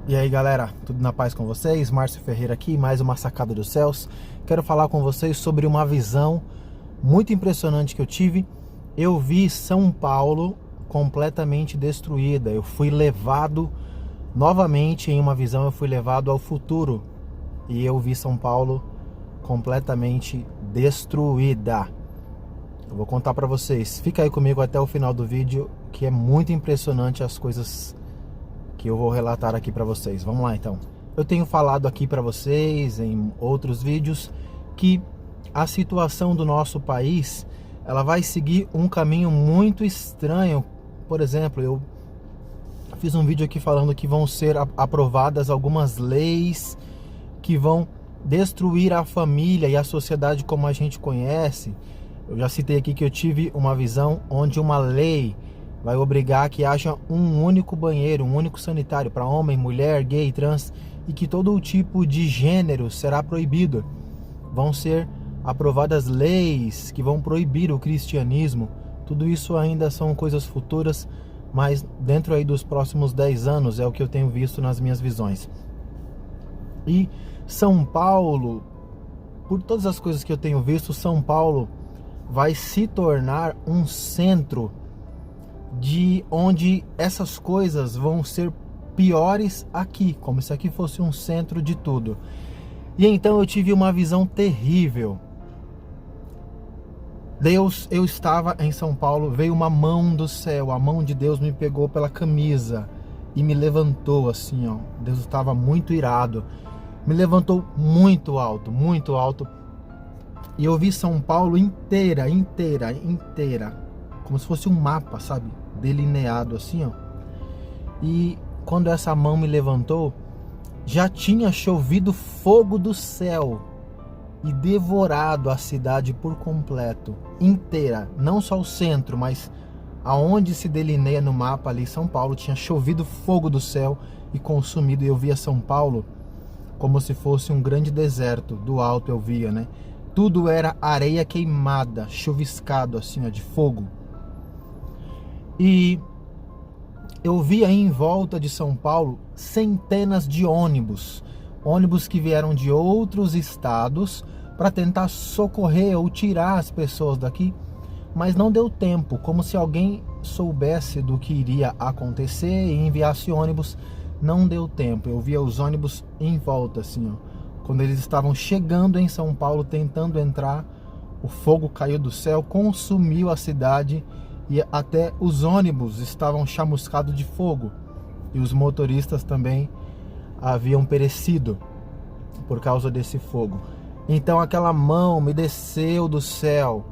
E aí galera, tudo na paz com vocês? Márcio Ferreira aqui, mais uma Sacada dos Céus. Quero falar com vocês sobre uma visão muito impressionante que eu tive. Eu vi São Paulo completamente destruída. Eu fui levado novamente em uma visão, eu fui levado ao futuro. E eu vi São Paulo completamente destruída. Eu vou contar pra vocês. Fica aí comigo até o final do vídeo, que é muito impressionante as coisas que eu vou relatar aqui para vocês. Vamos lá então. Eu tenho falado aqui para vocês em outros vídeos que a situação do nosso país, ela vai seguir um caminho muito estranho. Por exemplo, eu fiz um vídeo aqui falando que vão ser aprovadas algumas leis que vão destruir a família e a sociedade como a gente conhece. Eu já citei aqui que eu tive uma visão onde uma lei vai obrigar que haja um único banheiro, um único sanitário para homem, mulher, gay, trans, e que todo tipo de gênero será proibido. Vão ser aprovadas leis que vão proibir o cristianismo. Tudo isso ainda são coisas futuras, mas dentro aí dos próximos 10 anos é o que eu tenho visto nas minhas visões. E São Paulo, por todas as coisas que eu tenho visto, São Paulo vai se tornar um centro de onde essas coisas vão ser piores aqui, como se aqui fosse um centro de tudo. E então eu tive uma visão terrível. Eu estava em São Paulo, veio uma mão do céu, a mão de Deus me pegou pela camisa e me levantou assim, ó. Deus estava muito irado, me levantou muito alto, e eu vi São Paulo inteira, como se fosse um mapa, sabe? Delineado assim, ó. E quando essa mão me levantou, já tinha chovido fogo do céu e devorado a cidade por completo, inteira, não só o centro, mas aonde se delineia no mapa ali, São Paulo, tinha chovido fogo do céu e consumido. E eu via São Paulo como se fosse um grande deserto, do alto eu via, né? Tudo era areia queimada, chuviscado assim, ó, de fogo. E eu vi aí em volta de São Paulo centenas de ônibus que vieram de outros estados para tentar socorrer ou tirar as pessoas daqui, mas não deu tempo, como se alguém soubesse do que iria acontecer e enviasse ônibus. Não deu tempo. Eu via os ônibus em volta assim, ó. Quando eles estavam chegando em São Paulo, tentando entrar, o fogo caiu do céu, consumiu a cidade. E até os ônibus estavam chamuscados de fogo. E os motoristas também haviam perecido por causa desse fogo. Então aquela mão me desceu do céu.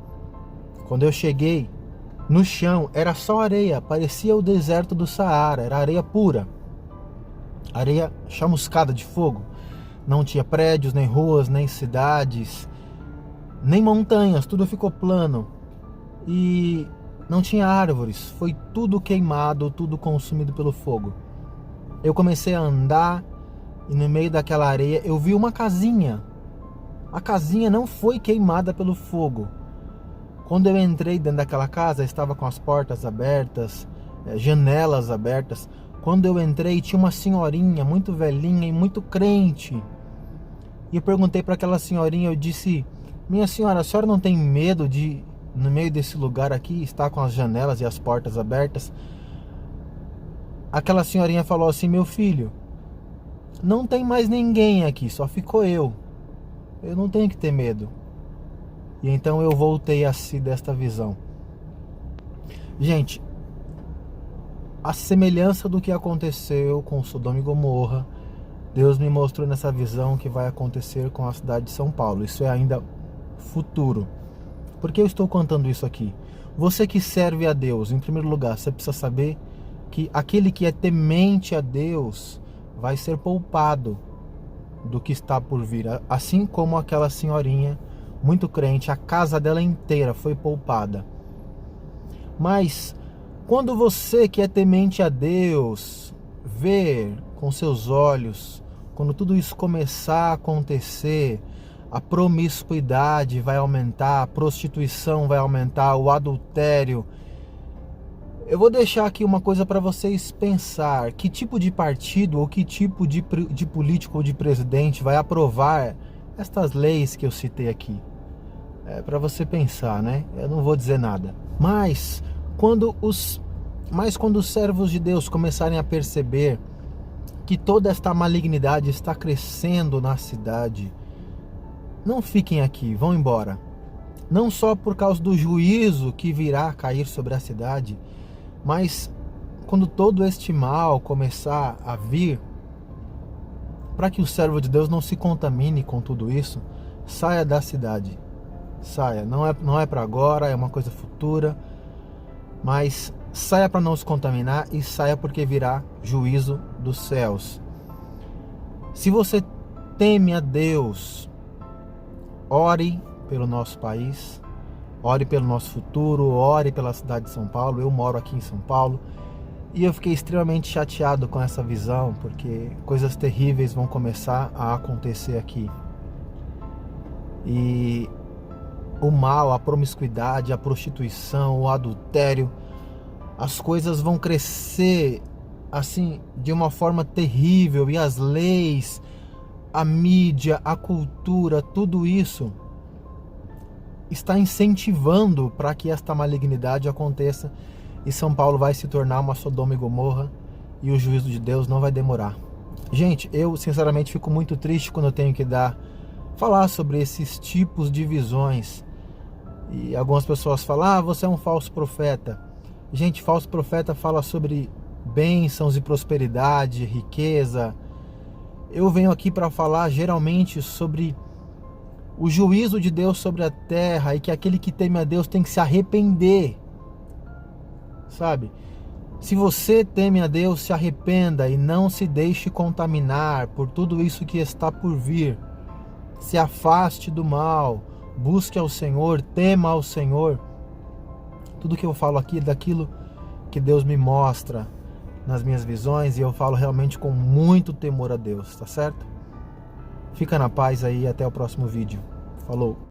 Quando eu cheguei no chão, era só areia. Parecia o deserto do Saara. Era areia pura. Areia chamuscada de fogo. Não tinha prédios, nem ruas, nem cidades, nem montanhas. Tudo ficou plano. E não tinha árvores, foi tudo queimado, tudo consumido pelo fogo. Eu comecei a andar e no meio daquela areia eu vi uma casinha. A casinha não foi queimada pelo fogo. Quando eu entrei dentro daquela casa, estava com as portas abertas, janelas abertas. Quando eu entrei, tinha uma senhorinha muito velhinha e muito crente. E eu perguntei para aquela senhorinha, eu disse: minha senhora, a senhora não tem medo de, no meio desse lugar aqui, está com as janelas e as portas abertas? Aquela senhorinha falou assim: meu filho, não tem mais ninguém aqui, só ficou eu não tenho que ter medo. E então eu voltei a si desta visão. Gente, a semelhança do que aconteceu com Sodoma e Gomorra, Deus me mostrou nessa visão que vai acontecer com a cidade de São Paulo. Isso é ainda futuro. Por que eu estou contando isso aqui? Você que serve a Deus, em primeiro lugar, você precisa saber que aquele que é temente a Deus vai ser poupado do que está por vir. Assim como aquela senhorinha muito crente, a casa dela inteira foi poupada. Mas quando você que é temente a Deus ver com seus olhos, quando tudo isso começar a acontecer, a promiscuidade vai aumentar, a prostituição vai aumentar, o adultério, Eu vou deixar aqui uma coisa para vocês pensar: que tipo de partido ou que tipo de político ou de presidente vai aprovar estas leis que eu citei aqui? É para você pensar, né? Eu não vou dizer nada. Mas quando os servos de Deus começarem a perceber que toda esta malignidade está crescendo na cidade, não fiquem aqui, vão embora. Não só por causa do juízo que virá cair sobre a cidade, mas quando todo este mal começar a vir, para que o servo de Deus não se contamine com tudo isso, saia da cidade. Saia, não é para agora, é uma coisa futura, mas saia para não se contaminar e saia porque virá juízo dos céus. Se você teme a Deus, ore pelo nosso país, ore pelo nosso futuro, ore pela cidade de São Paulo. Eu moro aqui em São Paulo e eu fiquei extremamente chateado com essa visão, porque coisas terríveis vão começar a acontecer aqui. E o mal, a promiscuidade, a prostituição, o adultério, as coisas vão crescer assim de uma forma terrível, e as leis, a mídia, a cultura, tudo isso está incentivando para que esta malignidade aconteça, e São Paulo vai se tornar uma Sodoma e Gomorra, e o juízo de Deus não vai demorar. Gente, eu sinceramente fico muito triste quando eu tenho que falar sobre esses tipos de visões. E algumas pessoas falam: você é um falso profeta. Gente, falso profeta fala sobre bênçãos e prosperidade, riqueza. Eu venho aqui para falar geralmente sobre o juízo de Deus sobre a terra, e que aquele que teme a Deus tem que se arrepender, sabe? Se você teme a Deus, se arrependa e não se deixe contaminar por tudo isso que está por vir. Se afaste do mal, busque ao Senhor, tema ao Senhor. Tudo que eu falo aqui é daquilo que Deus me mostra nas minhas visões, e eu falo realmente com muito temor a Deus, tá certo? Fica na paz aí, até o próximo vídeo. Falou!